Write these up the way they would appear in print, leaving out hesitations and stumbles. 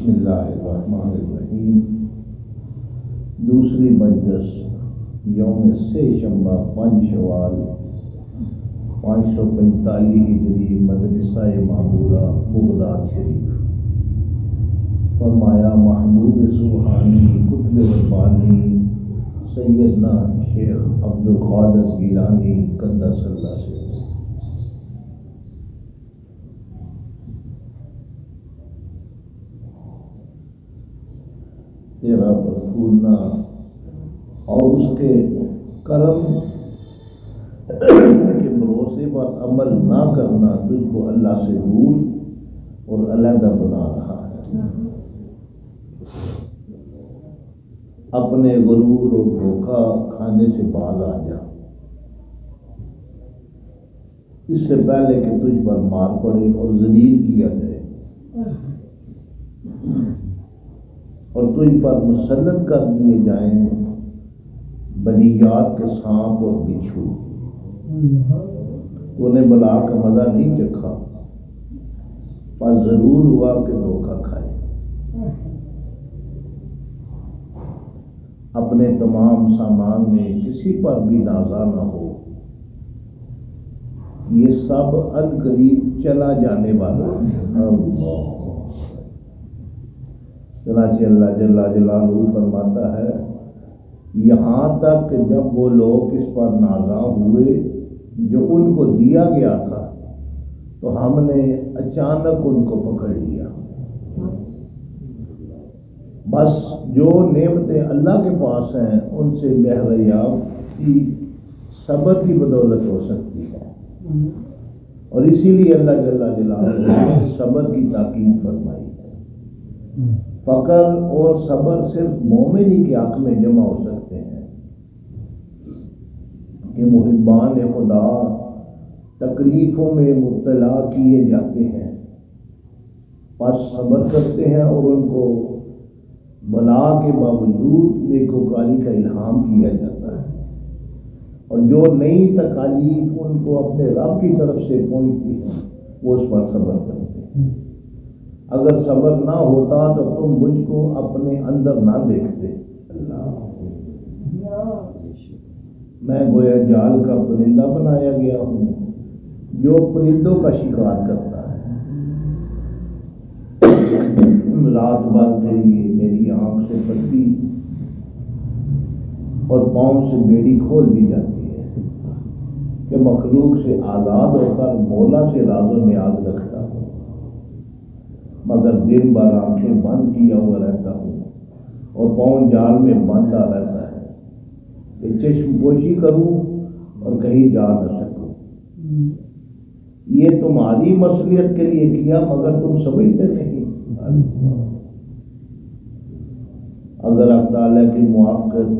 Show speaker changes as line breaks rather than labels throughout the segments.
بسم اللہ الرحمن الرحیم۔ دوسری مجلس یوم سے شنبہ 5 شوال 545 ہجری مدرسہ معمورہ بغداد شریف۔ فرمایا محبوب سبحانی قطب ربانی سیدنا شیخ عبد القادر جیلانی قدس اللہ سے تیرا پر پھولنا اور اس کے کرم کے بھروسے پر عمل نہ کرنا تجھ کو اللہ سے دور اور علیحدہ بنا رہا ہے۔ اپنے غرور اور دھوکہ کھانے سے باز آ جا، اس سے پہلے کہ تجھ پر مار پڑے اور ذلیل کیا جائے اور تجھ پر مسلط کر دیے جائیں بلیات کے سانپ اور بچھو۔ تو نے بلا کا مزہ نہیں چکھا، پر ضرور ہوا کہ دھوکہ کھائے۔ اپنے تمام سامان میں کسی پر بھی نازا نہ ہو، یہ سب عنقریب چلا جانے والا ہے۔ چنانچہ اللہ جل جلالہ فرماتا ہے، یہاں تک کہ جب وہ لوگ اس پر نازا ہوئے جو ان کو دیا گیا تھا تو ہم نے اچانک ان کو پکڑ لیا۔ بس جو نعمتیں اللہ کے پاس ہیں ان سے بہریاب کی صبر کی بدولت ہو سکتی ہے، اور اسی لیے اللہ جل جلالہ نے صبر کی تاکید فرمائی ہے۔ فقر اور صبر صرف مومن ہی کے حق میں جمع ہو سکتے ہیں کہ محبان خدا تکلیفوں میں مبتلا کیے جاتے ہیں، پس صبر کرتے ہیں اور ان کو بلا کے باوجود نیکوکاری کا الہام کیا جاتا ہے، اور جو نئی تکالیف ان کو اپنے رب کی طرف سے پہنچتی ہیں وہ اس پر صبر کرتے ہیں۔ اگر صبر نہ ہوتا تو تم مجھ کو اپنے اندر نہ دیکھتے۔ اللہ، میں گویا جال کا پرندہ بنایا گیا ہوں جو پرندوں کا شکار کرتا ہے۔ رات بھر کے لیے میری آنکھ سے پٹی اور پاؤں سے بیڑی کھول دی جاتی ہے کہ مخلوق سے آزاد ہو کر مولا سے راز و نیاز رکھتا ہوں، مگر دن بھر آنکھیں بند کیا ہوا رہتا ہوں اور پاؤں جال میں باندھا رہتا ہے کہ چشم پوشی کروں اور کہیں جا نہ سکوں۔ یہ تمہاری مصلحت کے لیے کیا مگر تم سمجھتے نہیں۔ اگر اللہ تعالیٰ کی موافقت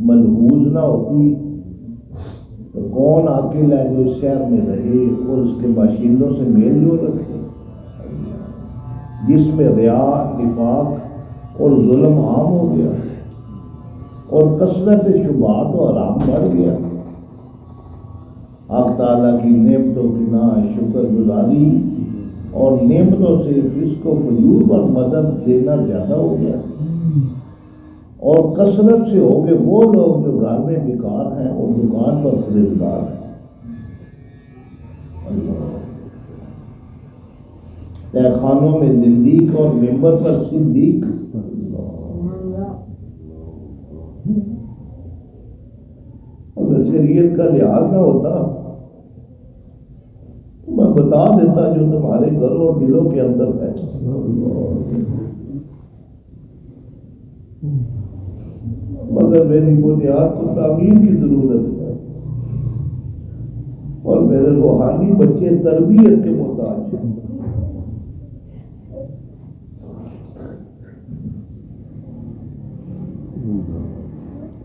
ملحوظ نہ ہوتی تو کون عاقل ہے جو اس شہر میں رہے اور اس کے باشندوں سے میل جول رکھے، جس میں ریا، نفاق اور ظلم عام ہو گیا اور کثرت شبہات و حرام بڑھ گیا۔ حق تعالیٰ کی نعمتوں کی نا شکر گزاری اور نعمتوں سے فسق و فجور پر مدد دینا زیادہ ہو گیا، اور کثرت سے ہو گئے وہ لوگ جو گھر میں بیکار ہیں اور دکان پر خریدار ہیں۔ تہ خانوں میں زندیق اور ممبر پر صدیق۔ اگر شریعت کا لحاظ نہ ہوتا تو میں بتا دیتا جو تمہارے گھروں اور دلوں کے اندر ہے، مگر میری بنیاد کو تعمیر کی ضرورت ہے اور میرے روحانی بچے تربیت کے محتاج ہیں۔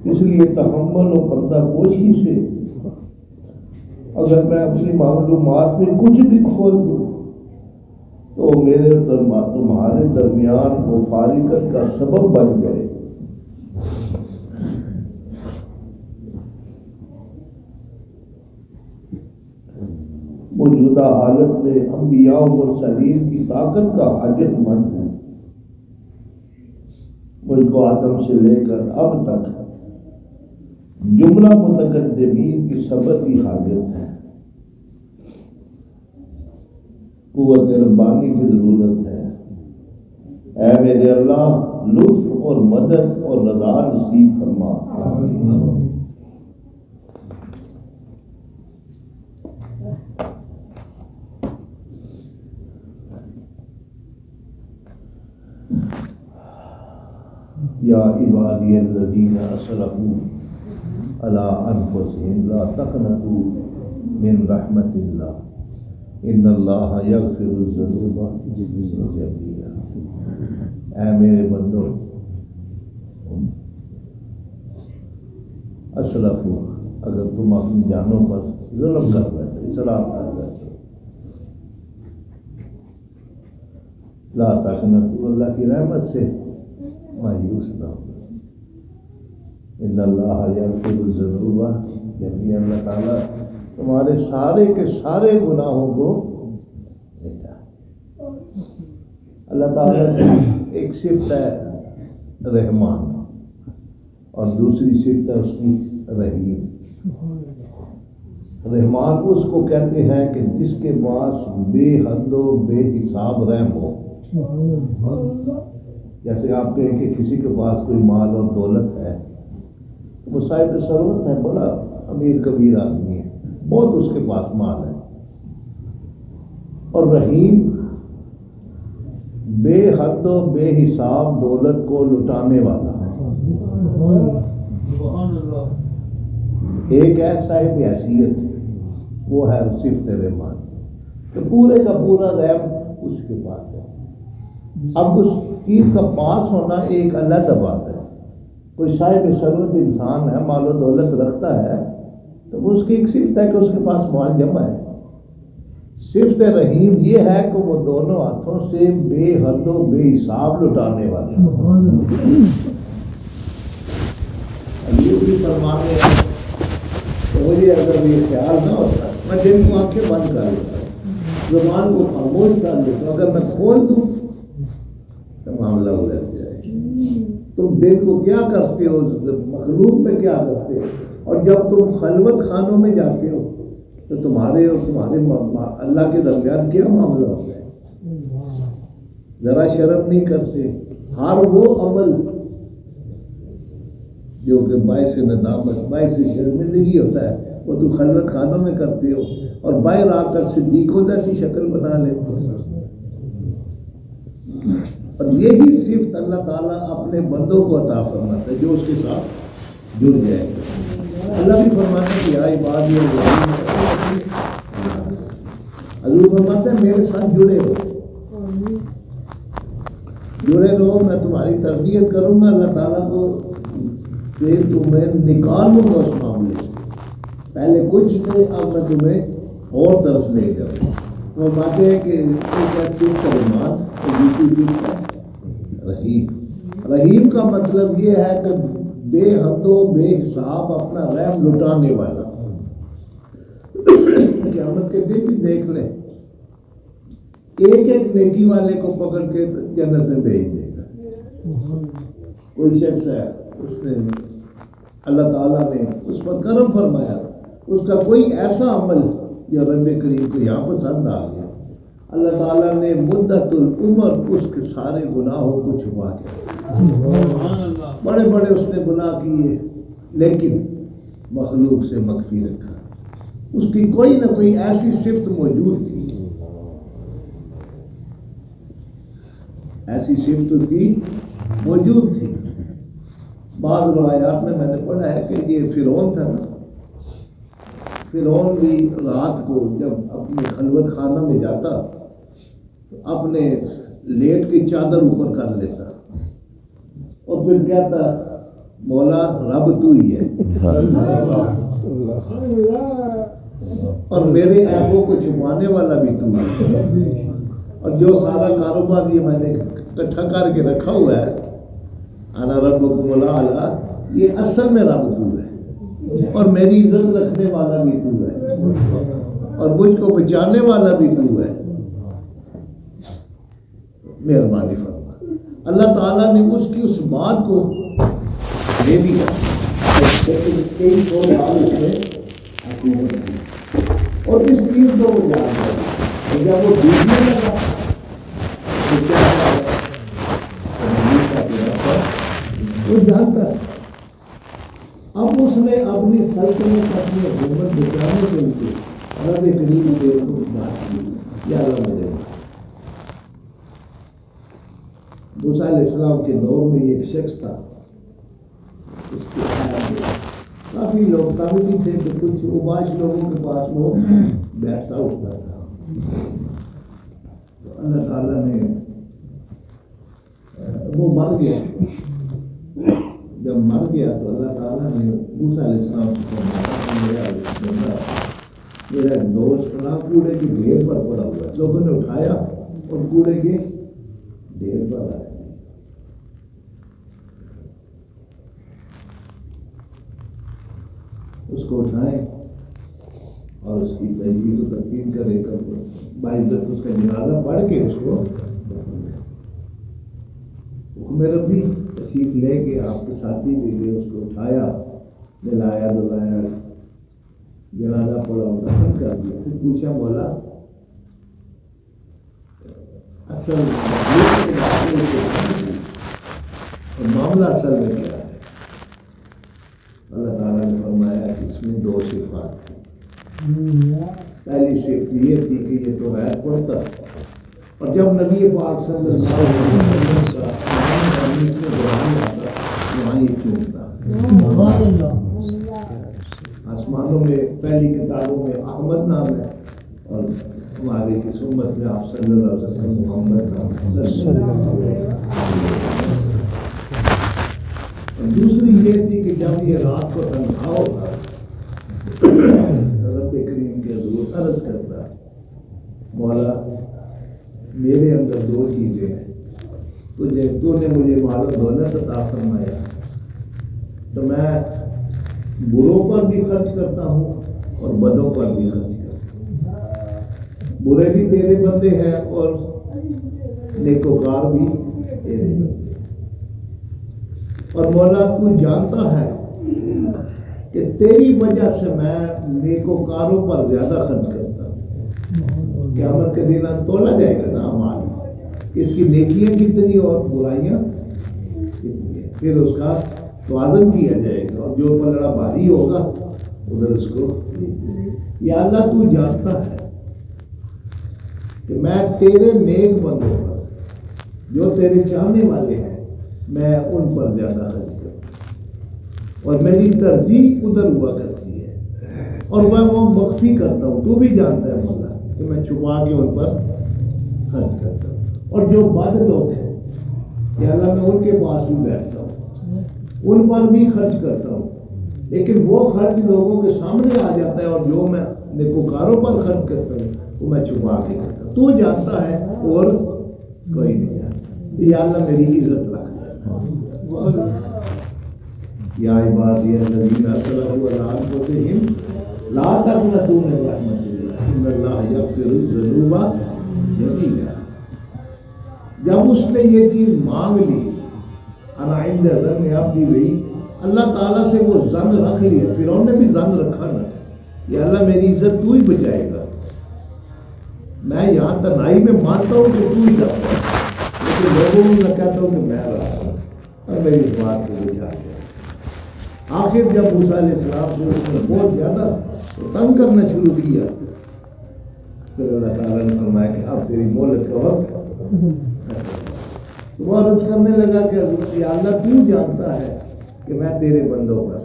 اس لیے تحمل و پردہ پوشی سے اگر میں اپنی معلومات میں کچھ بھی کھول دوں تو میرے تمہارے درمیان وہ فارقت کا سبب بن گئے۔ موجودہ حالت میں انبیاء و مرسلین کی طاقت کا حاجت مند ہے، مجھ کو آدم سے لے کر اب تک جملہ متقدمین کی صبر کی حاجت ہے، قوت ربانی کی ضرورت ہے۔ اے میرے اللہ لطف اور مدد اور رضا نصیب فرما۔ یا عبادی الذین اسرفوا علی انفسہم لا تقنطوا من رحمت اللہ ان اللہ یغفر الذنوب جميعا۔ اے میرے بندو، اسرفوا، اگر تم اپنی جانوں پر ظلم کر بیٹھے، اسراف کر بیٹھے، لا تقنطوا، اللہ کی رحمت سے مایوس نہ ہو۔ ان اللہ یغفر الذنوب جميعا، اللہ تعالیٰ تمہارے سارے کے سارے گناہوں کو لیتا ہے۔ اللہ تعالیٰ کی ایک صفت ہے رحمان اور دوسری صفت ہے اس کی رحیم۔ رحمان اس کو کہتے ہیں کہ جس کے پاس بے حد و بے حساب رحم ہو۔ جیسے آپ کہیں کہ کسی کے پاس کوئی مال اور دولت ہے، وہ صاحب ثروت ہے، بڑا امیر کبیر آدمی ہے، بہت اس کے پاس مال ہے، اور رحیم بے حد و بے حساب دولت کو لٹانے والا ہے۔ ایک ہے صاحب حیثیت، وہ ہے صفت رحمان، تو پورے کا پورا رحم اس کے پاس ہے۔ اب اس چیز کا پاس ہونا ایک علیحدہ بات ہے۔ کوئی صاحب ثروت انسان ہے، مال و دولت رکھتا ہے، تو وہ اس کی ایک صفت ہے کہ اس کے پاس مال جمع ہے۔ صفت رحیم یہ ہے کہ وہ دونوں ہاتھوں سے بے حد و بے حساب لٹانے والے یہ بھی فرمانے ہیں۔ تو مجھے اگر یہ خیال نہ ہوتا، میں دن کو آنکھیں بند کر لیتا، زبان کو خاموش کر لیتا، اگر میں کھول دوں تو معاملہ ہو جائے۔ تم دن کو کیا کرتے ہو، مخلوق میں کیا کرتے ہو، اور جب تم خلوت خانوں میں جاتے ہو تو تمہارے اور تمہارے اللہ کے درمیان کیا معاملہ ہوتا ہے؟ ذرا شرم نہیں کرتے۔ ہر وہ عمل جو کہ باعث ندامت، باعث شرمندگی ہوتا ہے، وہ تو خلوت خانوں میں کرتے ہو، اور باہر آ کر صدیقوں جیسی شکل بنا لیتے ہو۔ اور یہی صفت اللہ تعالیٰ اپنے بندوں کو عطا فرماتا ہے جو اس کے ساتھ جڑ جائے گا۔ اللہ بھی فرماتا ہے کہ یا عبادی حضور فرماتا ہے میرے ساتھ جڑے رہو، میں تمہاری تربیت کروں گا۔ اللہ تعالیٰ کو پھر تمہیں نکال لوں گا اس معاملے سے، پہلے کچھ تھے، اب میں تمہیں اور طرف لے جاؤں گا۔ وہ باتیں ہیں کہ ایک صفت رحمان اور دوسری صفت رحیم۔ رحیم کا مطلب یہ ہے کہ بے حد و بے حساب اپنا رحم لٹانے والا۔ قیامت کے دن بھی دیکھ لیں، ایک ایک نیکی والے کو پکڑ کے جنت میں بھیج دے گا۔ کوئی شخص ہے، اس نے اللہ تعالیٰ نے اس پر کرم فرمایا، اس کا کوئی ایسا عمل جو رب کریم کو یہاں پسند آ گیا، اللہ تعالیٰ نے مدت العمر اس کے سارے گناہوں کو چھپا کے، بڑے بڑے اس نے گناہ کیے لیکن مخلوق سے مخفی رکھا۔ اس کی کوئی نہ کوئی ایسی صفت موجود تھی، ایسی صفت اس کی موجود تھی۔ بعض روایات میں نے پڑھا ہے کہ یہ فرعون تھا نا، فرعون بھی رات کو جب اپنے خلوت خانہ میں جاتا تو اپنے لیٹ کی چادر اوپر کر لیتا اور پھر کہتا مولا رب تو ہی ہے اور میرے عیبوں کو چھپانے والا بھی تو ہے، اور جو سارا کاروبار یہ میں نے اکٹھا کر کے رکھا ہوا ہے، انا ربکم الاعلی، یہ اصل میں رب تو ہے، اور میری عزت رکھنے والا بھی تو ہے، اور مجھ کو بچانے والا بھی تو ہے، مہربانی فرما۔ اللہ تعالیٰ نے اس کی اس بات کو دے دیا، لیکن کئی سو سال اس نے حکومت کی، اور اس چیز کو وہ جانتا ہے، جب وہ ڈوبنے لگا تو کیا وہ جانتا ہے۔ اب اس نے اپنی سلطنت اپنی حکومت بچانے کے لیے رب کریم سے بات کی، یا اللہ مجھے۔ موسیٰ علیہ السلام کے دور میں ایک شخص تھا، اس کے کافی لوگ کافی تھے کہ کچھ اوباش لوگوں کے پاس وہ بیٹھتا اٹھتا تھا۔ تو اللہ تعالیٰ نے وہ مر گیا۔ جب مر گیا تو اللہ تعالیٰ نے موسیٰ علیہ السلام سے فرمایا، میرا ایک دوست فلاں کوڑے کی ڈھیر پر پڑا ہوا ہے۔ لوگوں نے اٹھایا اور کوڑے کے ڈھیر پر آئے۔ اس کو اٹھائیں اور اس کی تجویز و تدفین کرے کر باعزت اس کا جنازہ پڑھ کے اس کو حکم ربی تشریف لے کے آپ کے ساتھی کے لیے اس کو اٹھایا، دلایا دلایا، جنازہ پڑھا، دفن کر دیا۔ پھر پوچھا مولا اصل معاملہ اصل میں کیا ہے؟ اللہ تعالیٰ نے فرمایا کہ اس میں دو صفات تھیں۔ پہلی صفت یہ تھی کہ یہ تو غیر پڑھتا، اور جب نبی پاک صلی اللہ علیہ وسلم کا وہاں یہ چونتا۔ آسمانوں میں پہلی کتابوں میں احمد نام ہے، اور ہمارے اس امت میں آپ صلی اللہ علیہ وسلم محمد نام ہے۔ دوسری یہ تھی کہ جب یہ رات کو تنہا ہوتا رب کریم کے حضور عرض کرتا، مولا میرے اندر دو چیزیں ہیں، تو نے مجھے مال و دولت عطا فرمایا تو میں بروں پر بھی خرچ کرتا ہوں اور بدوں پر بھی خرچ کرتا ہوں۔ برے بھی تیرے بندے ہیں اور نیکوکار بھی تیرے بندے، اور مولا تو جانتا ہے کہ تیری وجہ سے میں نیکوکاروں پر زیادہ خرچ کرتا ہوں۔ قیامت کے دن تولا جائے گا نا اعمال، اس کی نیکیاں کتنی اور برائیاں کتنی ہیں، پھر اس کا توازن کیا جائے گا، اور جو پلڑا بھاری ہوگا ادھر اس کو یا اللہ تو جانتا ہے کہ میں تیرے نیک بندوں پر جو تیرے چاہنے والے ہیں میں ان پر زیادہ خرچ کرتا ہوں، اور میری ترجیح ادھر ہوا کرتی ہے، اور میں وہ مخفی کرتا ہوں۔ تو بھی جانتا ہے مولا کہ میں چھپا کے ان پر خرچ کرتا ہوں، اور جو بد لوگ ہیں یا اللہ میں ان کے پاس بھی بیٹھتا ہوں، ان پر بھی خرچ کرتا ہوں، لیکن وہ خرچ لوگوں کے سامنے آ جاتا ہے، اور جو میں نیکوکاروں پر خرچ کرتا ہوں وہ میں چھپا کے کرتا ہوں۔ تو جانتا ہے اور کوئی نہیں جانتا۔ یا اللہ میری عزت رکھ یا عبادی الذین اسرفوا علی انفسہم لا تقنطوا من رحمۃ اللہ ان اللہ یغفر الذنوب جميعا۔ جب اس نے یہ چیز مانگ لی، انا عند ظن عبدی ہوئی، اللہ تعالیٰ سے وہ ظن رکھ لیا، فرعون نے بھی ظن رکھا نا، یا اللہ میری عزت تو ہی بچائے گا، میں یہاں تنہائی میں مانتا ہوں کہ تو ہی کرتا ہے، لیکن لوگوں میں کہتا ہوں کہ میں رہا ہوں، اور میری اس بات کو بچا گیا۔ آخر جب موسیٰ علیہ السلام سے اس نے بہت زیادہ تنگ کرنا شروع کیا، پھر اللہ تعالیٰ نے فرمایا کہ اب تیری مہلت کا وقت۔ وہ عرض کرنے لگا کہ یا اللہ تو جانتا ہے کہ میں تیرے بندوں پر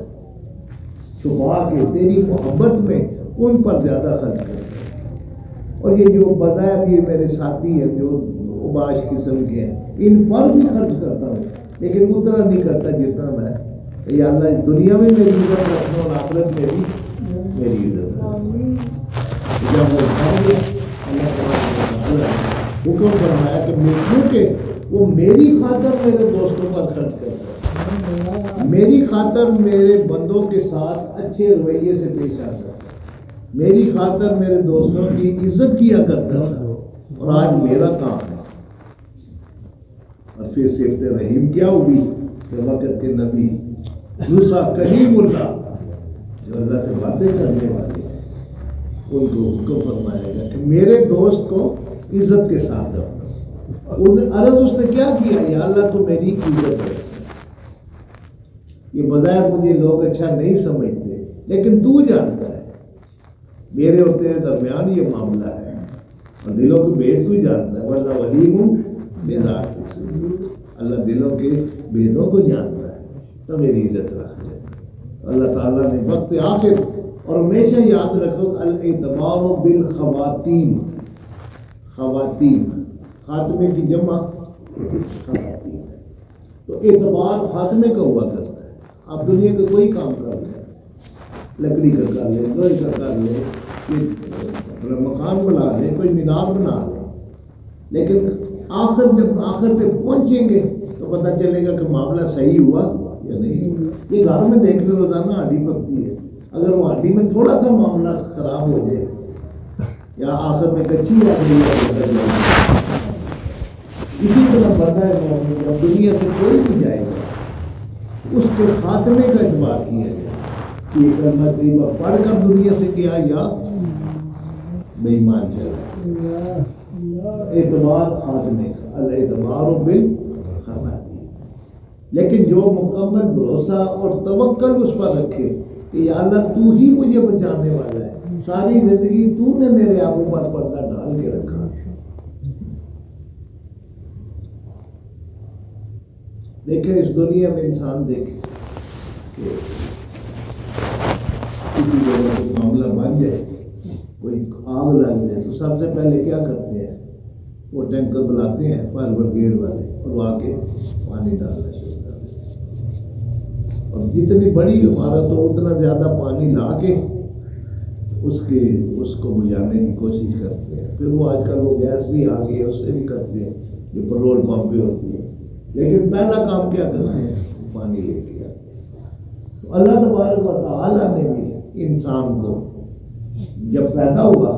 چھپا کے تیری محبت میں ان پر زیادہ خرچ کرتا ہوں، اور یہ جو بظاہر یہ میرے ساتھی ہیں جو اوباش قسم کے ہیں ان پر بھی خرچ کرتا ہوں، لیکن اتنا نہیں کرتا جتنا میں۔ یا اللہ اس دنیا میں میری عزت رکھنا اور آخرت میں بھی میری عزت رکھنا۔ جب وہ اللہ تعالیٰ حکم فرمایا کہ کیونکہ وہ میری خاطر میرے دوستوں پر خرچ کرتا ہے، میری خاطر میرے بندوں کے ساتھ اچھے رویے سے پیش آتا ہے، میری خاطر میرے دوستوں کی عزت کیا کرتا تھا، اور آج میرا کام ہے، اور پھر صفت رحیم کیا ہوگی کہ وقت کے نبی دوسرا کلیم اللہ جو اللہ سے باتیں کرنے والے ہیں ان کو حکم فرمایا گیا کہ میرے دوست کو عزت کے ساتھ رکھو. عرض اس نے کیا کیا؟ یا اللہ تو میری عزت ہے. یہ بظاہر مجھے لوگ اچھا نہیں سمجھتے لیکن تو جانتا ہے میرے اور تیرے درمیان یہ معاملہ ہے اور دلوں کے بھید تو جانتا ہے. واللہ علیم بذات الصدور. اللہ دلوں کے بھیدوں کو جانتا ہے تو میری عزت رکھ لے. اللہ تعالیٰ نے وقت آخر اور ہمیشہ یاد رکھو الاعتبار بالخواتین. خواتین خاتمے کی جمع خواتین ہے تو اعتبار خاتمے کا ہوا کرتا ہے. آپ دنیا کا کوئی کام کر لیں, لکڑی کا کر لیں, لوہے کا کر لیں, اپنا مکان بنا لیں, کوئی مینار بنا لیں, لیکن جب آخر پہ پہنچیں گے تو پتہ چلے گا کہ معاملہ صحیح ہوا یا نہیں. یہ گھر میں دیکھ لیں روزانہ ہانڈی پکتی ہے, اگر وہ ہانڈی میں تھوڑا سا معاملہ خراب ہو جائے یا آخر میں کچی لکڑی اسی طرح بندہ ہے مومن جب دنیا سے کوئی بھی جائے گا اس کے خاتمے کا اعتبار کیا جائے کہ یہ کلمہ طیبہ پڑھ کر دنیا سے کیا یا بے ایمان چلا. اعتبار خاتمے کا الاعتبار بالخواتین. لیکن جو مکمل بھروسہ اور توکل اس پر رکھے کہ یا اللہ تو ہی مجھے بچانے والا ہے, ساری زندگی تو نے میرے آنکھوں پر پردہ ڈال کے رکھا. دیکھیں اس دنیا میں انسان دیکھے کہ کسی جگہ کوئی معاملہ بن جائے, کوئی آگ لگ جائے تو سب سے پہلے کیا کرتے ہیں, وہ ٹینکر بلاتے ہیں فائر بریگیڈ والے اور وہ آ کے پانی ڈالنا شروع کر دیتے ہیں. اور جتنی بڑی عمارت ہو اتنا زیادہ پانی لا کے اس کو بجھانے کی کوشش کرتے ہیں. پھر وہ آج کل وہ گیس بھی آ گئی ہے اس سے بھی کرتے ہیں جو پیٹرول پمپ پہ ہوتی ہے, لیکن پہلا کام کیا کرتے ہیں پانی لے کے آتے ہیں. تو اللہ تبارک و تعالیٰ نے بھی انسان کو جب پیدا ہوا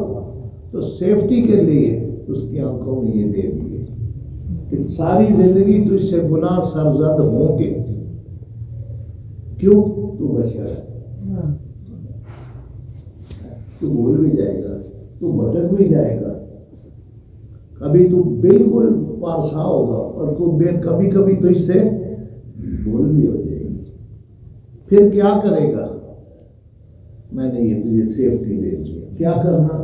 تو سیفٹی کے لیے اس کی آنکھوں میں یہ دے دیے کہ ساری زندگی تجھ سے گناہ سرزد ہوں گے. کیوں؟ تو بشر ہے, تو بھول بھی جائے گا, تو بھٹک بھی جائے گا, کبھی تو بالکل پارسا ہوگا اور کبھی کبھی تجھ سے بھول بھی ہو جائے گی. پھر کیا کرے گا؟ میں نے یہ تجھے سیفٹی دے دی. کیا کرنا؟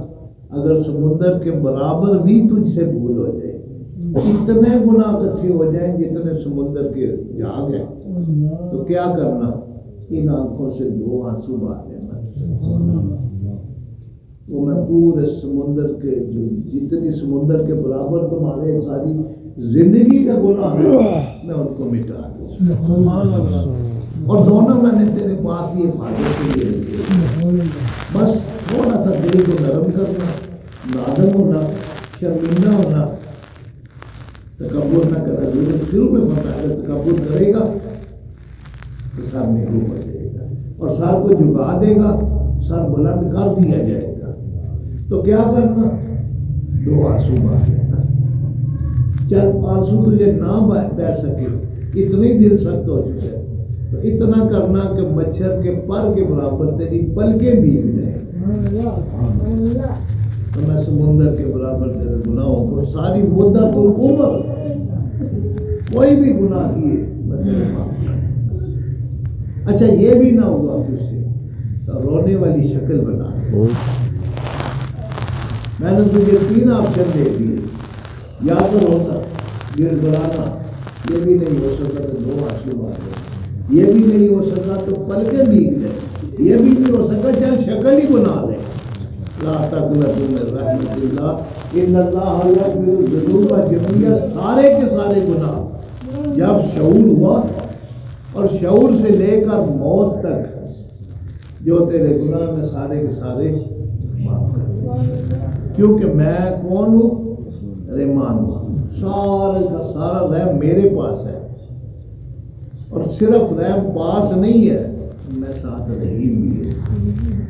اگر سمندر کے برابر بھی تجھ سے بھول ہو جائے, اتنے گناہ اکٹھے ہو جائیں جتنے سمندر کے جھاگ ہیں, تو کیا کرنا؟ ان آنکھوں سے 2 آنسو بہا دینا. وہ میں پورے سمندر کے جتنی سمندر کے برابر تمہارے ساری زندگی کا گناہ ہے میں ان کو مٹا دوں, اور دونوں میں نے تیرے پاس یہ حفاظت کے لیے رکھے. بس تھوڑا سا دل کو نرم کرنا, نادم ہونا, شرمندہ ہونا, تکبر نہ کرنا. شروع میں پتا ہے تکبر کرے گا تو سر نیچے ہو جائے گا اور سر کو جھکا دے گا, سر بلند کر دیا جائے گا. تو کیا کرنا؟ 2 آنسو بہا دینا. چل آنسو تجھے نہ بہ سکے, اتنے دل سخت ہو چکے ہیں, تو اتنا کرنا کہ مچھر کے پر کے برابر تیری پلکیں بھیگ جائیں. تو میں سمندر کے برابر تیرے گناہوں کو ساری مدت عمر کوئی بھی گناہ کیے میں تیرے معاف کر دوں. اچھا یہ بھی نہ ہوا تجھ سے تو رونے والی شکل بنا. میں نے تجھے 3 آپشن دے دیے, یا تو رونا, گر گڑانا, یہ بھی نہیں ہو سکا تو 2 آنسو بہا دے, یہ بھی نہیں ہو سکا تو پلکیں بھیگ جائیں, یہ بھی نہیں ہو سکا چل شکل ہی بنا لے. لا تقنطوا من رحمت اللہ ان اللہ یغفر الذنوب جميعا. سارے کے سارے گناہ جب شعور ہوا, اور شعور سے لے کر موت تک جو تیرے گناہ میں سارے کے سارے معاف کر دیں, کیونکہ میں کون ہوں؟ رحمان ہوں. سارے کا سارا رحم میرے پاس ہے, اور صرف رحم پاس نہیں ہے, میں ساتھ رحیم بھی ہوں.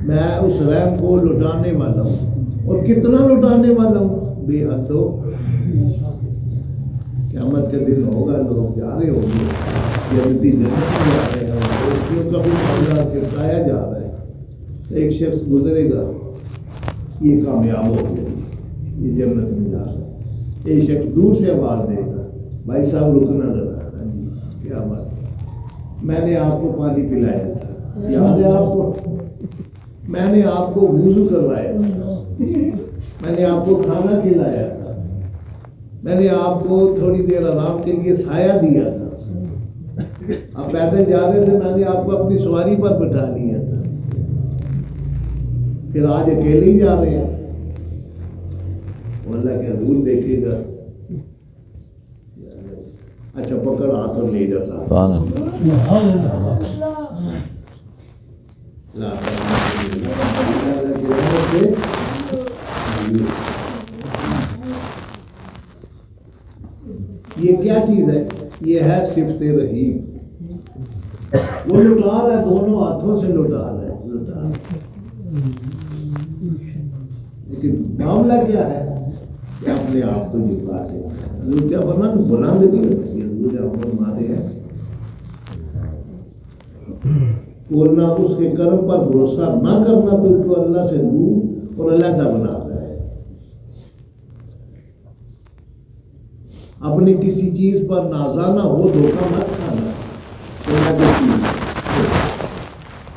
میں اس رحم کو لٹانے والا ہوں, اور کتنا لٹانے والا ہوں؟ بے حد ہو. قیامت کے دن ہوگا، لوگ جا رہے ہوں گے جنتی جنت میں جا رہے ہیں، دوستیوں کا بھی معاملہ چپکایا جا رہا ہے. ایک شخص گزرے گا، یہ کامیاب ہو گیا، یہ جنت میں جا رہا ہے. ایک شخص دور سے آواز دے گا، بھائی صاحب رکنا ذرا. جی کیا بات ہے؟ میں نے آپ کو پانی پلایا تھا، یاد ہے آپ کو؟ میں نے آپ کو وضو کروایا تھا، میں نے آپ کو کھانا کھلایا تھا، میں نے آپ کو تھوڑی دیر آرام کے لیے سایہ دیا تھا. آپ پیدل جا رہے تھے، میں نے آپ کو اپنی سواری پر بٹھا لیا تھا. پھر آج اکیلے ہی جا رہے ہیں. اللہ کے حضور دیکھے گا. اچھا پکڑ ہاتھ اور لے جا صاحب. یہ کیا چیز ہے؟ یہ ہے صفت رحیم. وہ لٹا رہا ہے، دونوں ہاتھوں سے لٹا رہا ہے. لیکن معاملہ کیا ہے کہ اپنے آپ کو جھکا دے. حضور کیا فرماتے ہیں؟ بلند نہیں ہوتی. حضور فرماتے ہیں بولنا اس کے کرم پر بھروسہ نہ کرنا تو اس کو اللہ سے دور اور علیحدہ بنا رہا ہے. اپنی کسی چیز پر نازانہ ہو، دھوکہ مت کھانا.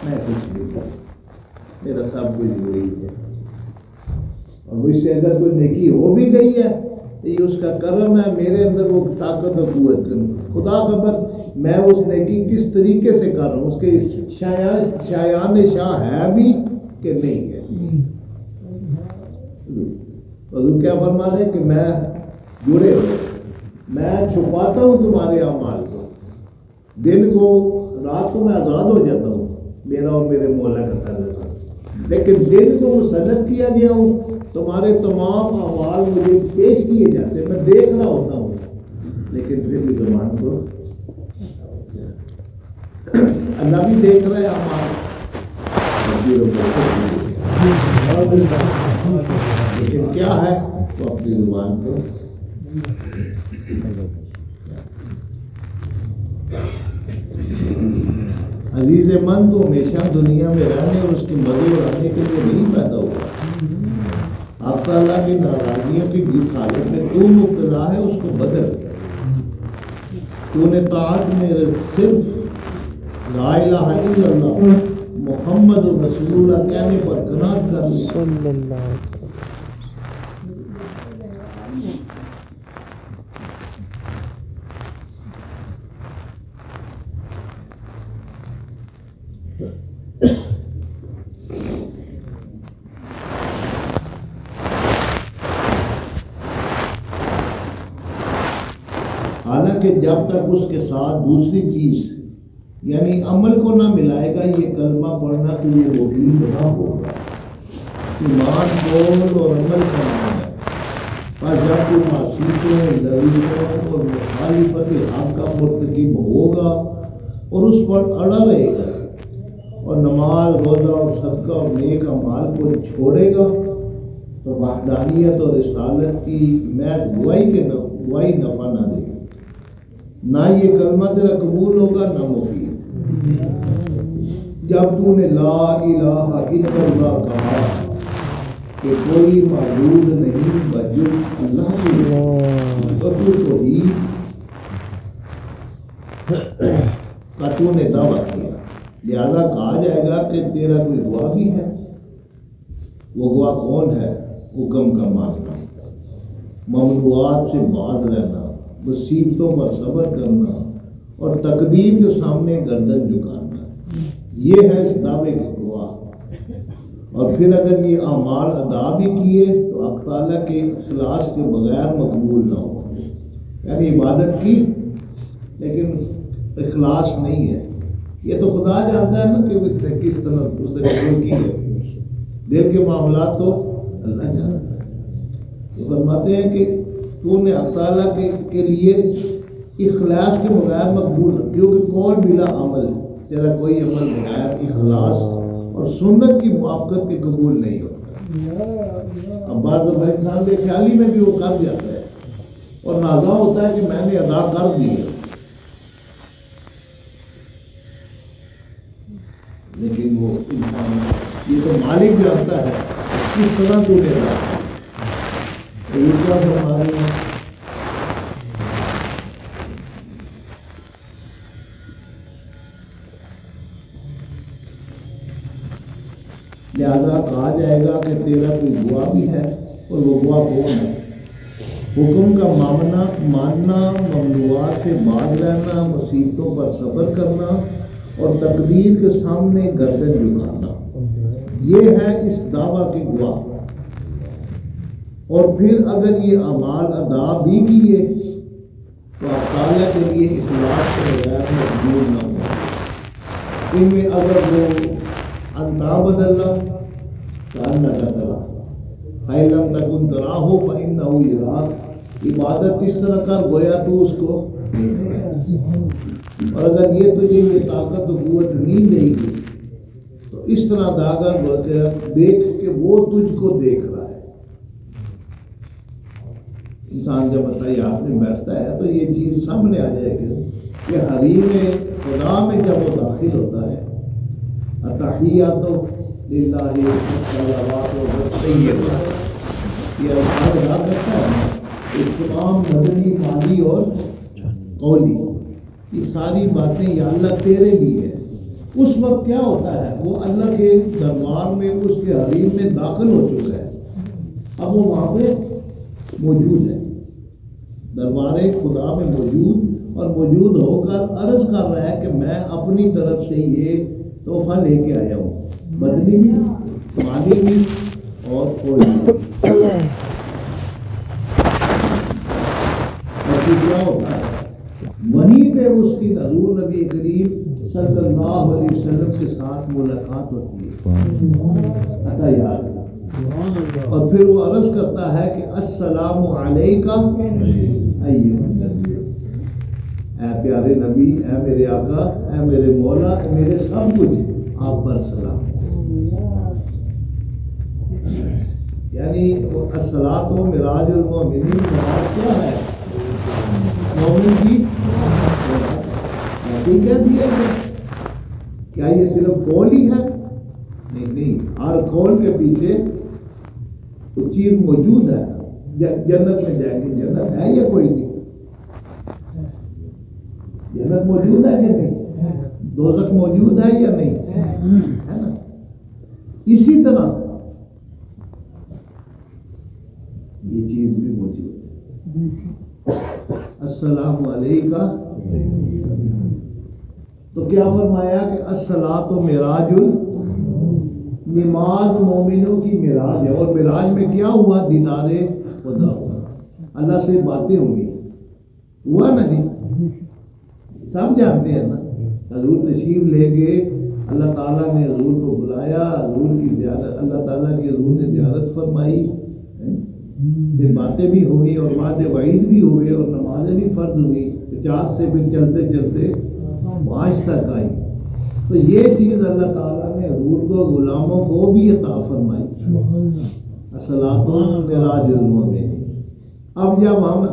میں کچھ نہیں کرتا، میرا سب کچھ وہی ہے، اور مجھ سے اگر کوئی نیکی ہو بھی گئی ہے تو یہ اس کا کرم ہے. میرے اندر وہ طاقت و قوت خدا خبر میں اس نیکی کس طریقے سے کر رہا ہوں، اس کے شایان شاہ ہے بھی کہ نہیں ہے. حضور کیا فرما رہے ہیں کہ میں جڑے ہوئے، میں چھپاتا ہوں تمہارے اعمال کو. دن کو رات کو میں آزاد ہو جاتا ہوں، میرا اور میرے مولا کا تعلق ہے. لیکن دن کو مسلط کیا گیا ہوں، تمہارے تمام اعمال مجھے پیش کیے جاتے ہیں، میں دیکھ رہا ہوتا ہوں. لیکن پھر بھی زبان کو اللہ بھی دیکھ رہا ہے اعمال، لیکن کیا ہے وہ اپنی زبان کو. عزیز من تو ہمیشہ دنیا میں رہنے اور اس کی مزے اڑانے کے لیے نہیں پیدا ہوا. آپ تعالیٰ کی ناراضیوں کی جس حالت میں تو مبتلا ہے اس کو بدل. تو نے طاعت میں صرف لا الہ الا اللہ محمد رسول اللہ کہنے پر قناعت کر لی. حالانکہ جب تک اس کے ساتھ دوسری چیز یعنی عمل کو نہ ملائے گا یہ کلمہ پڑھنا تو یہ روحین نہ ہوگا. ایمان قول اور عمل کرنا ہے. پر جب تو معصیتوں لغزشوں اور مخالفت حق کا مرتکب ہوگا اور اس پر اڑا رہے گا اور نماز روزہ اور صدقہ اور نیک اعمال کو چھوڑے گا تو وحدانیت اور رسالت کی محض گواہی نفع نہ دے گی. نہ یہ کلمہ تیرا قبول ہوگا نہ مفید. جب تو نے لا الہ الا اللہ کہا کہ کوئی معبود نہیں بجز اللہ کی تو توحید کا تو نے دعویٰ کیا، لہذا کہا جائے گا کہ تیرا کوئی گواہ بھی ہے. وہ گواہ کون ہے؟ حکم کا ماننا، ممنوعات سے باز رہنا، مصیبتوں پر صبر کرنا اور تقدیر کے سامنے گردن جھکانا. یہ ہے اس دعوے کے گواہ. اور پھر اگر یہ اعمال ادا بھی کیے تو حق تعالیٰ کے اخلاص کے بغیر مقبول نہ ہو. یعنی عبادت کی لیکن اخلاص نہیں ہے. یہ تو خدا جانتا ہے نا کہ اس نے کس طرح اس نے قبول کی ہے. دل کے معاملات تو اللہ جانتا ہے. تو فرماتے ہیں کہ تو نے حق تعالیٰ کے لیے اخلاص کے بغیر مقبول، کیونکہ قول بلا عمل، تیرا کوئی عمل بغیر اخلاص اور سنت کی موافقت کے قبول نہیں ہوتا. اب بعض دفعہ انسان بے خیالی میں بھی وہ کر جاتا ہے، اور نازا ہوتا ہے کہ میں نے ادا کر دیا، لیکن وہ انسان یہ تو مالک جانتا ہے کس طرح تو لے رہا ہے۔ لہذا کہا جائے گا کہ تیرا کوئی گواہ بھی ہے، اور وہ گواہ کون ہے؟ حکم کا ماننا، ممنوعات سے باز رہنا، مصیبتوں پر صبر کرنا اور تقدیر کے سامنے گردن جھکانا، یہ ہے اس دعویٰ کے گواہ۔ اور پھر اگر یہ اعمال ادا بھی کیے تو آپ تعالیٰ کے لیے اخلاص کے بغیر مقبول نہ ہو۔ ان میں اگر وہ انتعبد اللہ کأنک تراہ فإن لم تکن تراہ فإنہ یراک، عبادت اس طرح کر گویا تو اس کو دیکھ رہا ہے۔ اور اگر یہ تجھے یہ طاقت و قوت نہیں دے گی تو اس طرح داغا دیکھ کہ وہ تجھ کو دیکھ رہا ہے۔ انسان جب اطیات میں بیٹھتا ہے تو یہ چیز سامنے آ جائے گی کہ حریم خدا میں جب وہ داخل ہوتا ہے، التحیات للہ والصلوات والطیبات، یہ الفاظ یاد رکھتا ہے، یہ تمام مدنی، مالی اور قولی، یہ ساری باتیں یا اللہ تیرے لیے ہے۔ اس وقت کیا ہوتا ہے؟ وہ اللہ کے دربار میں، اس کے حریم میں داخل ہو چکا ہے، اب وہ وہاں پہ موجود ہے، دربار خدا میں موجود، اور موجود ہو کر عرض کر رہا ہے کہ میں اپنی طرف سے یہ تحفہ لے کے آیا ہوں، بدنی بھی، مالی بھی اور کوئی بھی۔ کیا ہوتا ہے؟ وہیں پہ اس کی حضور نبی کریم صلی اللہ علیہ وسلم کے ساتھ ملاقات ہوتی ہے، عطا یاد، اور پھر وہ عرض کرتا ہے کہ السلام علیکہ ایھا النبی، اے پیارے نبی، اے میرے آقا، اے میرے مولا، اے میرے سب کچھ، آپ پر سلام۔ یعنی الصلاۃ معراج المومنین، معراج کیا ہے؟ مومن کی ایسی کہہ دیا ہے۔ کیا یہ صرف قول ہی ہے؟ نہیں، ہر قول کے پیچھے کچھ چیز موجود ہے۔ جنت میں جائیں گے، جنت ہے یا کوئی نہیں؟ جنت موجود ہے کہ نہیں؟ دوزخ موجود ہے یا نہیں؟ ہے نا؟ اسی طرح یہ چیز بھی موجود ہے، السلام علیکہ۔ تو کیا فرمایا کہ الصلاۃ معراج نماز مومنوں کی معراج ہے، اور معراج میں کیا ہوا؟ دیدار خدا ہوا، اللہ سے باتیں ہوں گی، ہوا نا جی؟ سب جانتے ہیں نا، حضور تشریف لے گئے، اللہ تعالیٰ نے حضور کو بلایا، حضور کی زیارت، اللہ تعالیٰ کی حضور نے زیارت فرمائی، پھر باتیں بھی ہوئی اور وعد وعید بھی ہوئے اور نمازیں بھی فرض ہوئی، 50 سے پھر چلتے چلتے 5 تک آئی۔ تو یہ چیز اللہ تعالیٰ نے حضور کو، غلاموں کو بھی عطا فرمائی، الصلاۃ معراج المومنین۔ اب جب ہم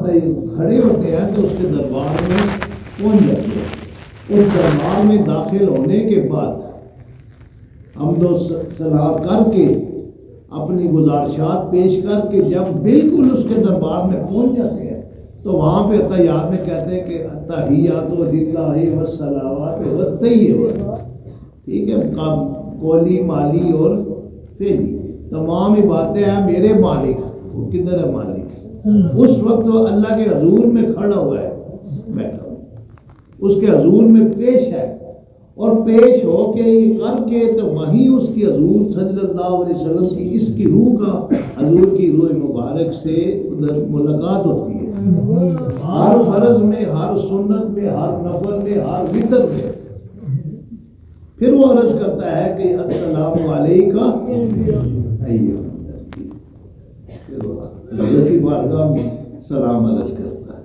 کھڑے ہوتے ہیں تو اس کے دربار میں پہنچ جاتے ہیں، اس دربار میں داخل ہونے کے بعد حمد و ثنا کر کے، اپنی گزارشات پیش کر کے، جب بالکل اس کے دربار میں پہنچ جاتے ہیں تو وہاں پہ تحیات میں کہتے ہیں کہ التحیات للہ والصلوات والطیبات، ٹھیک ہے، قولی، مالی اور فعلی، تمام ہی باتیں ہیں میرے مالک۔ وہ کدھر ہے مالک؟ اس وقت وہ اللہ کے حضور میں کھڑا ہوا ہے، بیٹھا ہوا، اس کے حضور میں پیش ہے، اور پیش ہو کے یہ کر کے تو وہیں اس کی حضور صلی اللہ علیہ وسلم کی، اس کی روح کا، حضور کی روح مبارک سے ادھر ملاقات ہوتی ہے، ہر فرض میں، ہر سنت میں، ہر نفل میں، ہر وتر میں۔ پھر وہ عرض کرتا ہے کہ السلام علیکہ ایھا النبی، حضرت کی بارگاہ میں سلام عرض کرتا ہے،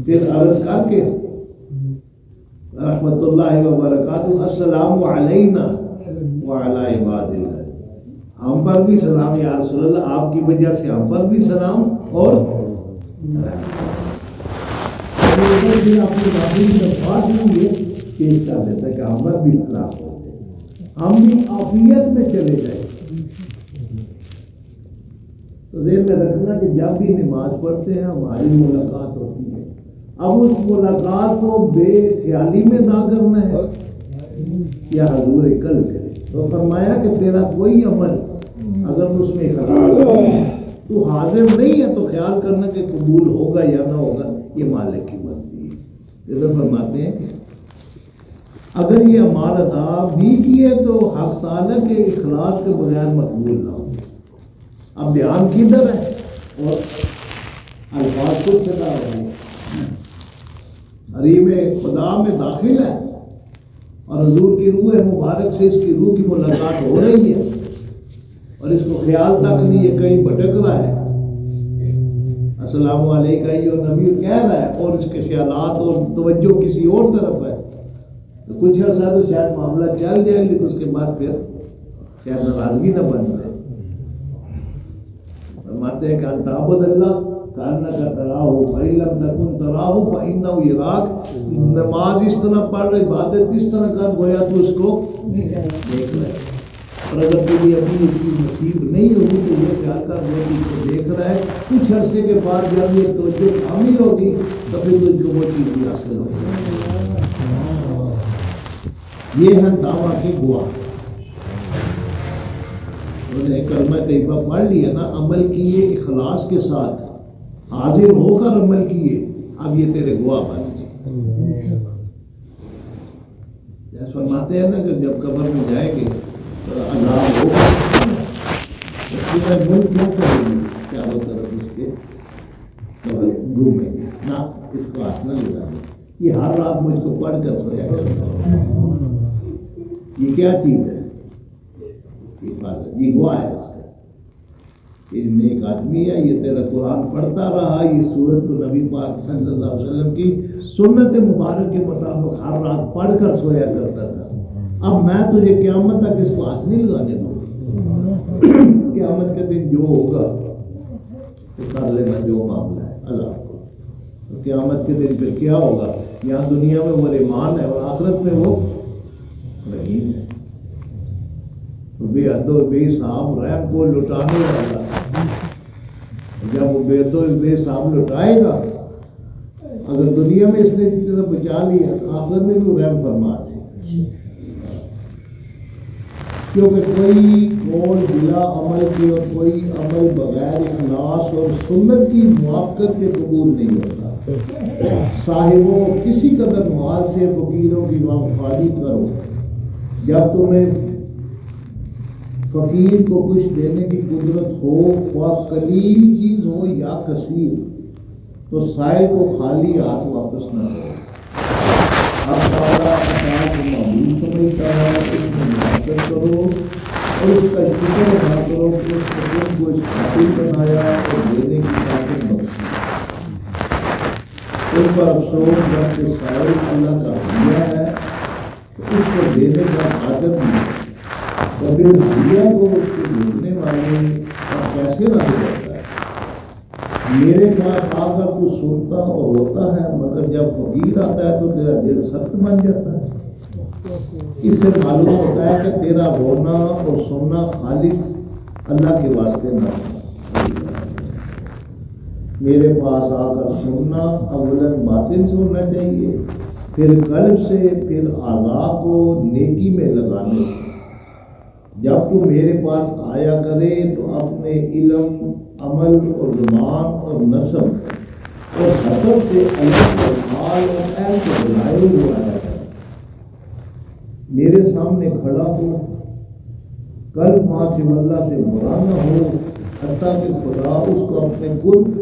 پھر عرض کر کے رحمت اللہ وبرکاتہ، السلام علینا وعلی عباد اللہ، ہم پر بھی سلام یا رسول اللہ، آپ کی وجہ سے ہم پر بھی سلام اور پیش کر دیتا ہے کہ ہم پر بھی سلام ہوتے ہیں، ہم بھی عافیت میں چلے جائیں۔ تو ذہن میں رکھنا کہ جب بھی نماز پڑھتے ہیں ہماری ملاقات ہوتی ہے، اب اس ملاقات کو بے خیالی میں نہ کرنا ہے یا حضور کل کرے۔ تو فرمایا کہ تیرا کوئی عمل اگر اس میں اخلاص ہو، تو حاضر نہیں ہے تو خیال کرنا کہ قبول ہوگا یا نہ ہوگا، یہ مالک کی مرضی ہے۔ ادھر فرماتے ہیں کہ اگر یہ اعمال ادا بھی کیے تو حق تعالیٰ کے اخلاص کے بغیر مقبول نہ ہو۔ اب دھیان کدھر ہے اور الفاظ کو چلا رہے ہیں، حریم خدا میں داخل ہے اور حضور کی روح مبارک سے اس کی روح کی ملاقات ہو رہی ہے، اور اس کو خیال تک نہیں، یہ کہیں بھٹک رہا ہے، السلام علیکم یہ نبی کہہ رہا ہے اور اس کے خیالات اور توجہ کسی اور طرف ہے، تو کچھ عرصہ تو شاید معاملہ چل جائے، لیکن اس کے بعد پھر شاید ناراضگی نہ بن جائے۔ فرماتے ہیں کہ ان تعبد اللہ کانک تراہ فإن لم تکن تراہ فإنہ یراک، نماز اس طرح پڑھ، عبادت اس طرح کر گویا تو اس کو دیکھ رہا ہے، اور اگر تجھے ابھی اس کی نصیب نہیں ہوگی تو یہ خیال کر وہ اس کو دیکھ رہا ہے، کچھ عرصے کے بعد جب یہ توجہ کامل ہوگی تو پھر تجھ کو وہ چیز بھی حاصل ہوگی۔ یہ ہے دعویٰ کے گواہ۔ انہوں نے کلمہ طیبہ پڑھ لیا نا، عمل کیے اخلاص کے ساتھ، حاضر ہو کر عمل کیے، اب یہ تیرے گواہ بن گئے۔ جیسے فرماتے ہیں نا کہ جب قبر میں جائیں گے تو عذاب ہوگا، ملک کیا کریں گے، چاروں طرف اس کے گھومیں گے، نہ اس کو ہاتھ نہ لگا دیں، یہ ہر رات مجھ کو پڑھ کر سویا کرتا ہے۔ یہ کیا چیز ہے؟ اس کی حفاظت، یہ گواہ ہے اس کا، یہ نیک آدمی ہے، یہ تیرا قرآن پڑھتا رہا، یہ سورت کو نبی پاک صلی اللہ علیہ وسلم کی سنت مبارک کے مطابق ہر رات پڑھ کر سویا کرتا تھا۔ اب میں تجھے قیامت تک اس کو ہاتھ نہیں لگانے دوں گا، قیامت کے دن جو ہوگا تو کر لینا جو معاملہ ہے اللہ کو، تو قیامت کے دن پھر کیا ہوگا؟ یہاں دنیا میں وہ ایمان ہے اور آخرت میں وہ رحیم ہے، بے حد و بے حساب رحم کو لٹانے والا۔ جب وہ بے حد و بے حساب لٹائے گا، اگر دنیا میں اس نے جتنا بچا لیا آخرت میں بھی رحم فرما دے، کیونکہ کوئی قول بلا عمل کے اور کوئی عمل بغیر اخلاص اور سنت کی موافقت کے قبول نہیں ہوتا۔ صاحبوں کسی قدر مال سے فقیروں کی غمخواری کرو، جب تمہیں فقیر کو کچھ دینے کی قدرت ہو، خواہ قلیل چیز ہو یا کثیر، تو سائل کو خالی ہاتھ واپس نہ دو۔ اب تعالیٰ عطا کو معمول سمجھتا ہے، اس میں محبت کرو اور اس کا شکر ادا کرو کہ اس نے تم کو اس قابل بنایا اور دینے کی طاقت بخشی۔ ان پر افسوس جب کہ سائل اللہ کا دیا ہے تو اس کو دینے کا قادر نہیں ہے، کبھی دنیا کو اس کے بھولنے والے اور کیسے رہ جاتا ہے۔ میرے پاس آ کر تو سنتا اور روتا ہے، مگر جب فقیر آتا ہے تو تیرا دل سخت بن جاتا ہے۔ اس سے معلوم ہوتا ہے کہ تیرا رونا اور سننا خالص اللہ کے واسطے نہ ہو۔ میرے پاس آ کر سننا اولاً باطن سے ہونا چاہیے، پھر قلب سے، پھر اعضاء کو نیکی میں لگانے سے۔ جب تو میرے پاس آیا کرے تو اپنے علم، عمل اور زبان اور نسب اور حسب سے الگ اور حال اور اہل کو بلائے ہوئے آیا کرے۔ میرے سامنے کھڑا ہو، قلب ماں سے اللہ سے برا نہ ہو، حتیٰ کہ خدا اس کو اپنے قرب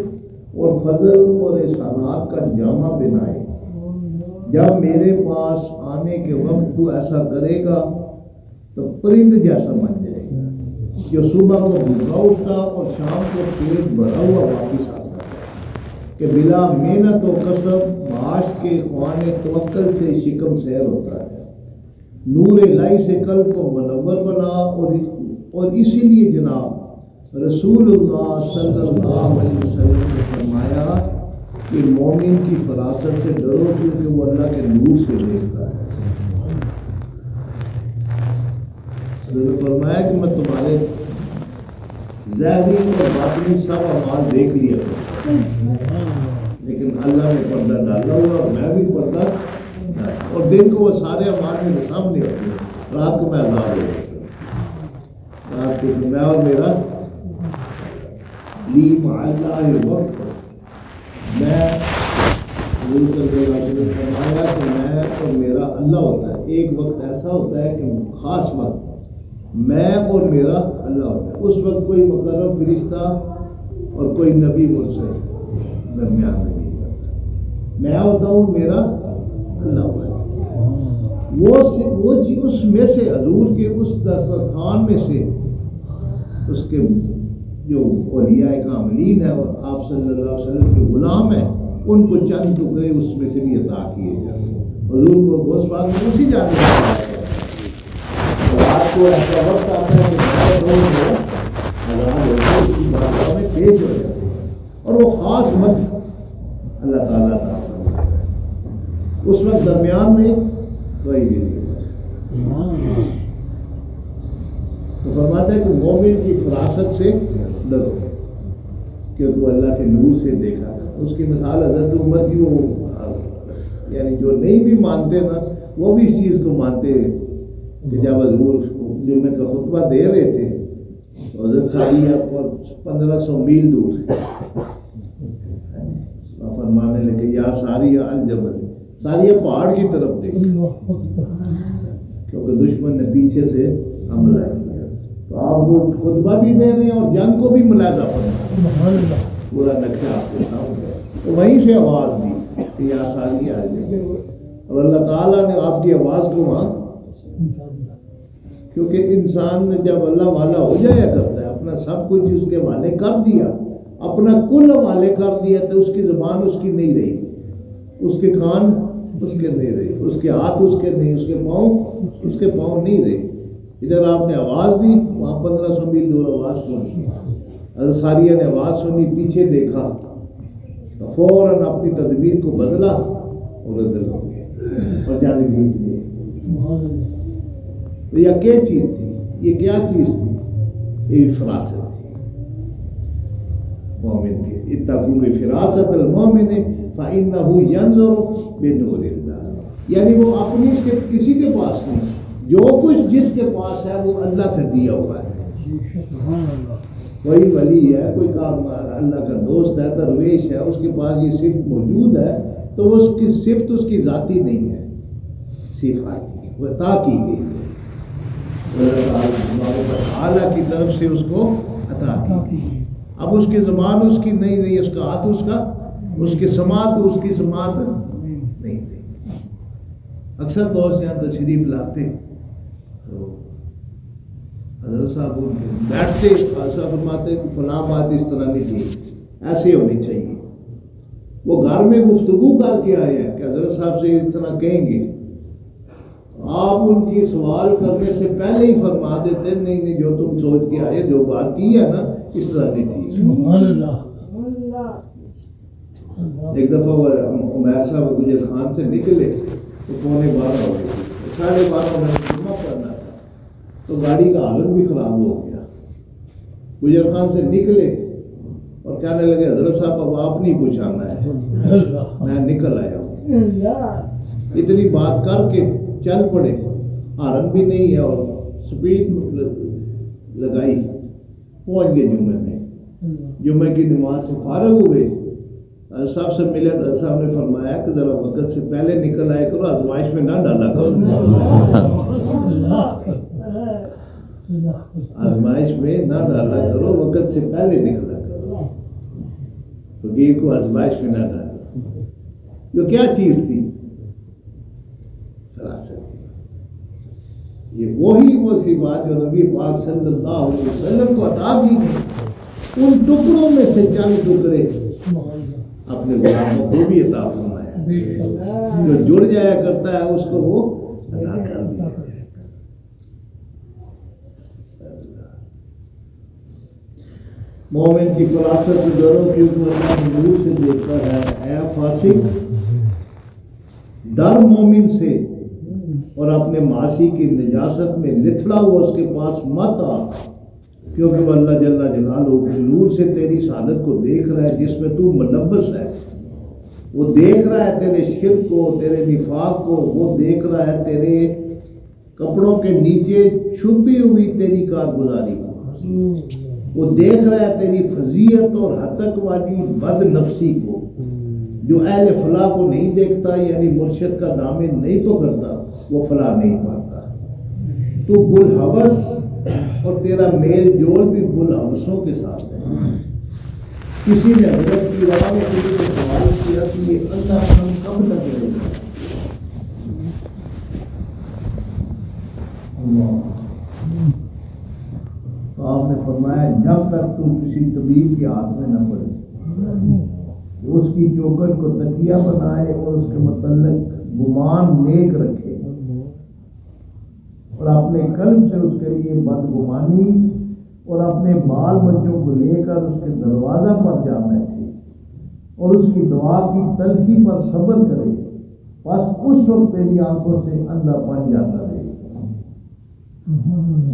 اور فضل اور احسانات کا جامع بنائے۔ جب میرے پاس آنے کے وقت تو ایسا کرے گا تو پرند جیسا بن جائے گا، جو صبح کو بھوکا اٹھتا اور شام کو پیٹ بھرا ہوا واپس آتا ہے، کہ بلا محنت و کسب معاش کے خوان توکل سے شکم سیر ہوتا ہے۔ نور الہی سے قلب کو منور بنا اور اور اسی لیے جناب رسول اللہ صلی اللہ علیہ وسلم نے فرمایا کہ مومن کی فراست سے ڈرو کیونکہ وہ اللہ کے نور سے دیکھتا ہے۔ حضرت نے فرمایا کہ میں تمہارے ظاہری اور باطنی سب اعمال دیکھ لیا لیکن اللہ نے پردہ ڈالا ہوا اور میں بھی پردہ ڈالا، اور دن کو وہ سارے اعمال میرے سامنے ہوتے ہیں، رات کو میں آزاد ہو جاتا ہوں۔ رات کو میں اور میرا لی مع اللہ وقت، میں فرمایا کہ میں اور میرا اللہ ہوتا ہے۔ ایک وقت ایسا ہوتا ہے کہ خاص وقت میں اور میرا اللہ ہوتا ہے، اس وقت کوئی مقرر فرشتہ اور کوئی نبی مرسل درمیان میں نہیں ہوتا، میں ہوتا ہوں، میرا اللہ ہوتا ہے۔ وہ اس میں سے حضور کے اس دسترخوان میں سے اس کے جو اولیاء کاملین ہیں اور آپ صلی اللہ علیہ وسلم کے غلام ہیں، ان کو چند ٹکڑے اس میں سے بھی عطا کیے جاتے ہیں۔ حضور کو غوث پاک میں اسی جانے رات کو ایسا وقت آتا ہے کہ میں پیش ہو جاتے ہیں، اور وہ خاص وقت اللہ تعالیٰ کا اس وقت درمیان میں کوئی بھی نہیں ہوتا۔ تو فرماتا ہے کہ مومن کی فراست سے ڈرو کیونکہ وہ اللہ کے نور سے دیکھا۔ اس کی مثال حضرت عمر کی، وہ یعنی جو نہیں بھی مانتے نا وہ بھی اس چیز کو مانتے کہ جب حضور جمعے کا خطبہ دے رہے تھے تو حضرت ساریہ پر 1500 میل دور فرمانے لگے یا ساریہ الجبل، ساریہ پہاڑ کی طرف دیکھ، کیونکہ دشمن نے پیچھے سے حملہ کیا۔ تو آپ وہ خطبہ بھی دے رہے ہیں اور جنگ کو بھی ملاحظہ فرمائیں، پورا نقشہ آپ کے سامنے، تو وہیں سے آواز دی کہ یا ساریہ الجبل، اور اللہ تعالیٰ نے آپ کی آواز کو وہاں، کیونکہ انسان جب اللہ والا ہو جایا کرتا ہے، اپنا سب کچھ اس کے حوالے کر دیا، اپنا کل حوالے کر دیا، تو اس کی زبان اس کی نہیں رہی، اس کے کان اس کے نہیں رہے، اس کے ہاتھ اس کے نہیں، اس کے پاؤں نہیں رہے۔ ادھر آپ نے آواز دی، وہاں 1500 میل دور آواز سنی، حضرت ساریہ نے آواز سنی، پیچھے دیکھا، فوراً اپنی تدبیر کو بدلا اور ادھر ہو گئے اور جانے جیت گئے۔ تو یہ کیا چیز تھی؟ یہ کیا چیز تھی؟ یہ فراست تھی مومن کی۔ اتقوا بفراست المومن فإنه ينظر بنور اللہ، یعنی وہ اپنی صرف کسی کے پاس نہیں، جو کچھ جس کے پاس ہے وہ اللہ کا دیا ہوا ہے۔ کوئی ولی ہے، کوئی اللہ کا دوست ہے، درویش ہے، اس کے پاس یہ صفت موجود ہے تو اس کی صفت اس کی ذاتی نہیں ہے، صفات وہ عطا کی گئی ہے، اللہ تعالیٰ کی طرف سے اس کو عطا کی۔ اب اس کی زبان اس کی نہیں رہی، اس کا ہاتھ اس کا، اس کی سماعت اس کی سماعت نہیں تھی۔ اکثر دوست یہاں تشریف لاتے تو حضرت صاحب بیٹھتے، صاحب فرماتے کہ فلاں بات اس طرح نہیں تھی، ایسے ہونی چاہیے۔ وہ گھر میں گفتگو کر کے آئے ہیں کہ حضرت صاحب سے اس طرح کہیں گے، آپ ان کی سوال کرنے سے پہلے ہی فرما دیتے نہیں نہیں، جو تم سوچ کے آئے، جو بات کی ہے نا اس طرح نہیں تھی۔ سبحان اللہ۔ ایک دفعہ وہ عمیر صاحب گجر خان سے نکلے تو 11:15 ہو گئی، 12:30 میں جمعہ پڑھنا تھا، تو گاڑی کا حالت بھی خراب ہو گیا۔ گجر خان سے نکلے اور کہنے لگے حضرت صاحب اب آپ نہیں کچھ آنا ہے، میں نکل آیا ہوں۔ اتنی بات کر کے چل پڑے، ہارن بھی نہیں ہے اور سپیڈ لگائی، پہنچ گئے جمعے میں۔ جمعے کی نماز سے فارغ ہوئے، صاحب سے ملے تو صاحب نے فرمایا کہ ذرا وقت سے پہلے نکل آئے کرو، آزمائش میں نہ ڈالا کرو، آزمائش میں نہ ڈالا کرو، وقت سے پہلے نکلا کرو، فقیر کو آزمائش میں نہ ڈالا۔ جو کیا چیز تھی؟ فراست تھی۔ یہ وہ سی بات جو نبی پاک صلی اللہ علیہ وسلم کو عطا کی گئی، ان ٹکڑوں میں سے چند ٹکڑے اپنے غلاموں کو بھی عطا فرمایا، جو جڑ جایا کرتا ہے اس کو وہ عطا کر دیا۔ مومن کی فراست ڈرو کیونکہ اللہ نور سے دیکھتا ہے۔ اے فاسق، ڈر مومن سے اور اپنے معاصی کی نجاست میں لتھڑا ہوا اس کے پاس مت آ، کیونکہ وہ اللہ جل جلالہ کے نور سے تیری سعادت کو دیکھ رہا ہے جس میں تو ملبس ہے۔ وہ دیکھ رہا ہے تیرے شرک کو، تیرے نفاق کو، وہ دیکھ رہا ہے تیرے کپڑوں کے نیچے چھپی ہوئی تیری کارگزاری کو، وہ دیکھ رہا ہے تیری فضیعت اور ہتک والی بد نفسی کو۔ جو اہل فلاح کو نہیں دیکھتا یعنی مرشد کا دامن نہیں پکڑتا وہ فلاح نہیں پاتا۔ تو بلحوث اور تیرا میل جول بھی بلحوثوں کے ساتھ ہے۔ کسی نے حضرت کی راہ میں کسی نے سوال کیا کہ یہ اللہ ہم کب لگے گا؟ تو آپ نے فرمایا جب تک تو کسی طبیب کے ہاتھ میں نہ پڑے، اس کی چوکٹ کو تکیہ بنائے اور اس کے متعلق گمان نیک رکھے اور اپنے قلب سے اس کے لیے بدگمانی اور اپنے بال بچوں کو لے کر اس کے دروازہ پر جا بیٹھے اور اس کی دعا کی تلخی پر صبر کرے، بس اس وقت تیری آنکھوں سے اندھا پن جاتا رہے۔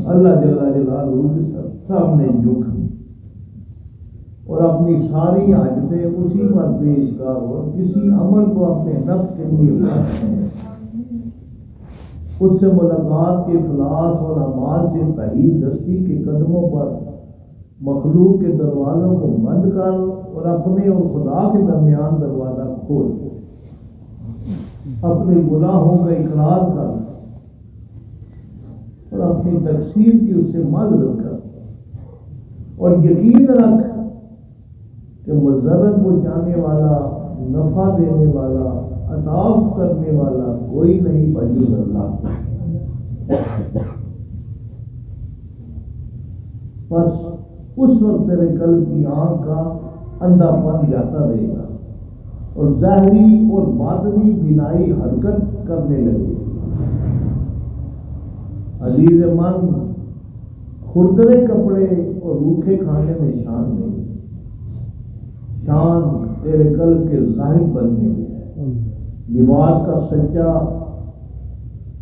اللہ جل جلالہ کے سامنے جھک اور اپنی ساری حاجتیں اسی پر پیش کر اور کسی عمل کو اپنے نفس کے لیے اس سے ملاقات کے اخلاص اور اعمال سے تحید دستی کے قدموں پر مخلوق کے دروازوں کو بند کر اور اپنے اور خدا کے درمیان دروازہ کھول، اپنے گناہوں کا اقرار کر اور اپنی تقصیر کی اس سے معذرت کر اور یقین رکھ کہ مضرت پہنچانے والا، نفع دینے والا، عطا کرنے والا کوئی نہیں بجز اللہ۔ بس اس وقت تیرے قلب کی آنکھ کا اندھا پن جاتا رہے گا اور ظاہری اور باطنی بینائی حرکت کرنے لگے۔ عزیز من، کھردرے کپڑے اور روکھے کھانے میں شان نہیں، شان تیرے قلب کے ظاہر بننے میں ہے۔ لباس کا سچا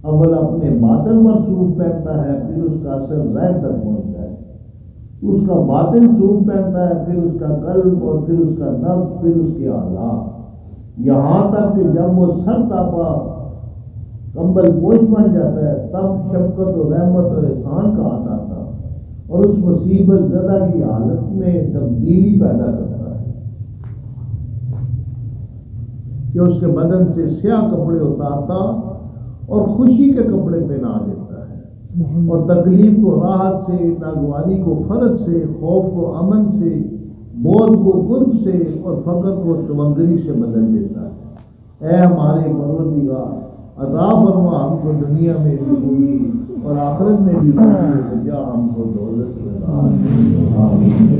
اول اپنے باطن پر سوکھ پہنتا ہے، پھر اس کا اثر ظاہر تک پہنچتا ہے۔ اس کا باطن سوکھ پہنتا ہے، پھر اس کا قلب اور پھر اس کا نفس، پھر اس کے اعضاء، یہاں تک کہ جب وہ سر تاپا کمبل بوجھ بن جاتا ہے تب شفقت و رحمت اور احسان کا ہاتھ آتا اور اس مصیبت زدہ کی حالت میں تبدیلی پیدا کرتا ہے کہ اس کے بدن سے سیاہ کپڑے اتارتا اور خوشی کے کپڑے پہنا دیتا ہے اور تکلیف کو راحت سے، ناگواری کو فرج سے، خوف کو امن سے، موت کو قرب سے اور فقر کو تونگری سے بدل دیتا ہے۔ اے ہمارے پروردگار، عطا فرما ہم کو دنیا میں بھی خوشی اور آخرت میں بھی خوشی، جا ہم کو دولت عطا۔ آمین۔